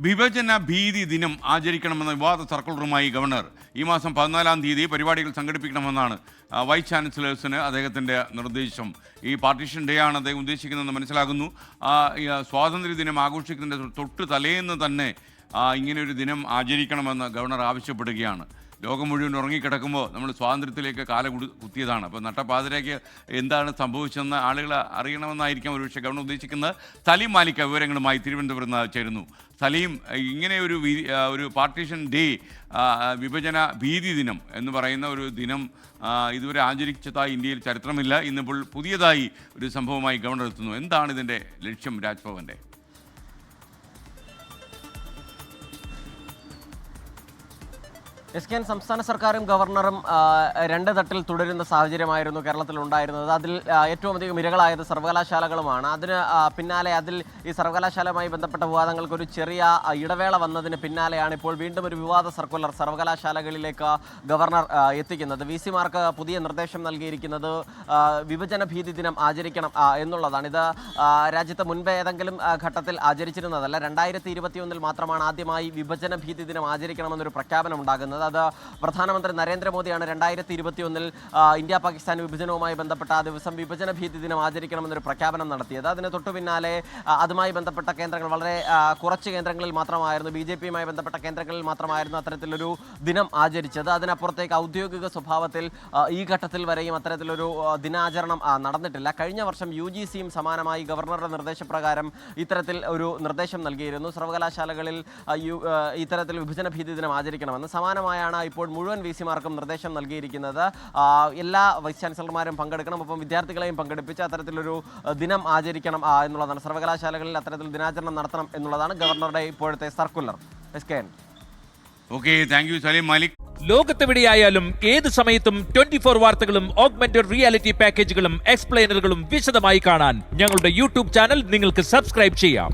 വിഭജന ഭീതി ദിനം ആചരിക്കണമെന്ന വിവാദ സർക്കുലറുമായി ഗവർണർ ഈ മാസം 14-ാം തീയതി പരിപാടികൾ സംഘടിപ്പിക്കണമെന്നാണ് വൈസ് ചാൻസലേഴ്സിന് അദ്ദേഹത്തിൻ്റെ നിർദ്ദേശം. ഈ പാർട്ടീഷൻ ഡേ ആണ് അദ്ദേഹം ഉദ്ദേശിക്കുന്നതെന്ന് മനസ്സിലാകുന്നു. സ്വാതന്ത്ര്യദിനം ആഘോഷിക്കുന്നതിൻ്റെ തൊട്ട് തലേന്ന് തന്നെ ഇങ്ങനെയൊരു ദിനം ആചരിക്കണമെന്ന് ഗവർണർ ആവശ്യപ്പെടുകയാണ്. ലോകം മുഴുവൻ ഉറങ്ങിക്കിടക്കുമ്പോൾ നമ്മൾ സ്വാതന്ത്ര്യത്തിലേക്ക് കാല കുത്തിയതാണ്. അപ്പോൾ നട്ടപ്പാതിരയ്ക്ക് എന്താണ് സംഭവിച്ചതെന്ന് ആളുകൾ അറിയണമെന്നായിരിക്കാം ഒരുപക്ഷെ ഗവർണർ ഉദ്ദേശിക്കുന്നത്. സലീം മാലിക് വിവരങ്ങളുമായി തിരുവനന്തപുരത്ത് നിന്ന് ചേരുന്നു. സലീം, ഇങ്ങനെ ഒരു പാർട്ടീഷൻ ഡേ, വിഭജന ഭീതി ദിനം എന്ന് പറയുന്ന ഒരു ദിനം ഇതുവരെ ആചരിച്ചതായി ഇന്ത്യയിൽ ചരിത്രമില്ല. ഇന്നിപ്പോൾ പുതിയതായി ഒരു സംഭവമായി ഗവർണർ എത്തുന്നു. എന്താണ് ഇതിൻ്റെ ലക്ഷ്യം രാജ്ഭവൻ്റെ? എസ് സംസ്ഥാന സർക്കാരും ഗവർണറും രണ്ട് തട്ടിൽ തുടരുന്ന സാഹചര്യമായിരുന്നു കേരളത്തിൽ ഉണ്ടായിരുന്നത്. അതിൽ ഏറ്റവും അധികം ഇരകളായത് സർവകലാശാലകളുമാണ്. അതിന് പിന്നാലെ ഈ സർവകലാശാലയുമായി ബന്ധപ്പെട്ട വിവാദങ്ങൾക്ക് ഒരു ചെറിയ ഇടവേള വന്നതിന് പിന്നാലെയാണ് ഇപ്പോൾ വീണ്ടും ഒരു വിവാദ സർക്കുലർ സർവകലാശാലകളിലേക്ക് ഗവർണർ എത്തിക്കുന്നത്. VC-മാർക്ക് പുതിയ നിർദ്ദേശം നൽകിയിരിക്കുന്നത് വിഭജന ഭീതി ദിനം ആചരിക്കണം എന്നുള്ളതാണ്. ഇത് രാജ്യത്ത് മുൻപ് ഏതെങ്കിലും ഘട്ടത്തിൽ ആചരിച്ചിരുന്നതല്ല. 2021 മാത്രമാണ് ആദ്യമായി വിഭജന ഭീതി ദിനം ആചരിക്കണമെന്നൊരു പ്രഖ്യാപനം ഉണ്ടാകുന്നത്. അത് പ്രധാനമന്ത്രി നരേന്ദ്രമോദിയാണ് 2021 ഇന്ത്യ പാകിസ്ഥാൻ വിഭജനവുമായി ബന്ധപ്പെട്ട ആ ദിവസം വിഭജന ഭീതി ദിനം ആചരിക്കണമെന്നൊരു പ്രഖ്യാപനം നടത്തിയത്. അതിന് തൊട്ടു പിന്നാലെ അതുമായി ബന്ധപ്പെട്ട കേന്ദ്രങ്ങൾ വളരെ കുറച്ച് കേന്ദ്രങ്ങളിൽ മാത്രമായിരുന്നു, BJP-യുമായി ബന്ധപ്പെട്ട കേന്ദ്രങ്ങളിൽ മാത്രമായിരുന്നു അത്തരത്തിലൊരു ദിനം ആചരിച്ചത്. അതിനപ്പുറത്തേക്ക് ഔദ്യോഗിക സ്വഭാവത്തിൽ ഈ ഘട്ടത്തിൽ വരെയും അത്തരത്തിലൊരു ദിനാചരണം നടന്നിട്ടില്ല. കഴിഞ്ഞ വർഷം UGC-യും സമാനമായി ഗവർണറുടെ നിർദ്ദേശപ്രകാരം ഇത്തരത്തിൽ ഒരു നിർദ്ദേശം നൽകിയിരുന്നു. സർവകലാശാലകളിൽ ഇത്തരത്തിൽ വിഭജന ഭീതി ദിനം ആചരിക്കണമെന്ന്. സമാനമായാണ് ഇപ്പോൾ മുഴുവൻ VC-മാർക്കും നിർദ്ദേശം നൽകിയിരിക്കുന്നത്. എല്ലാ വൈസ് ചാൻസലർമാരും പങ്കെടുക്കണം, ഒപ്പം വിദ്യാർത്ഥികളെയും പങ്കെടുപ്പിച്ച് അത്തരത്തിലൊരു ദിനം ആചരിക്കണം എന്നുള്ളതാണ്. സർവകലാശാലകളിൽ അത്തരത്തിൽ ദിനാചരണം നടത്തണം എന്നുള്ളതാണ് ഗവർണറുടെ ഇപ്പോഴത്തെ circular. Okay, thank you Saleem Malik. ലോകത്തെവിടെയായാലും ഏത് സമയത്തും 24 വാർത്തകളും ഓഗ്മെന്റഡ് റിയാലിറ്റി പാക്കേജുകളും എക്സ്പ്ലെയിനറുകളും വിശദമായി കാണാൻ ഞങ്ങളുടെ YouTube ചാനൽ നിങ്ങൾക്ക് സബ്സ്ക്രൈബ് ചെയ്യാം.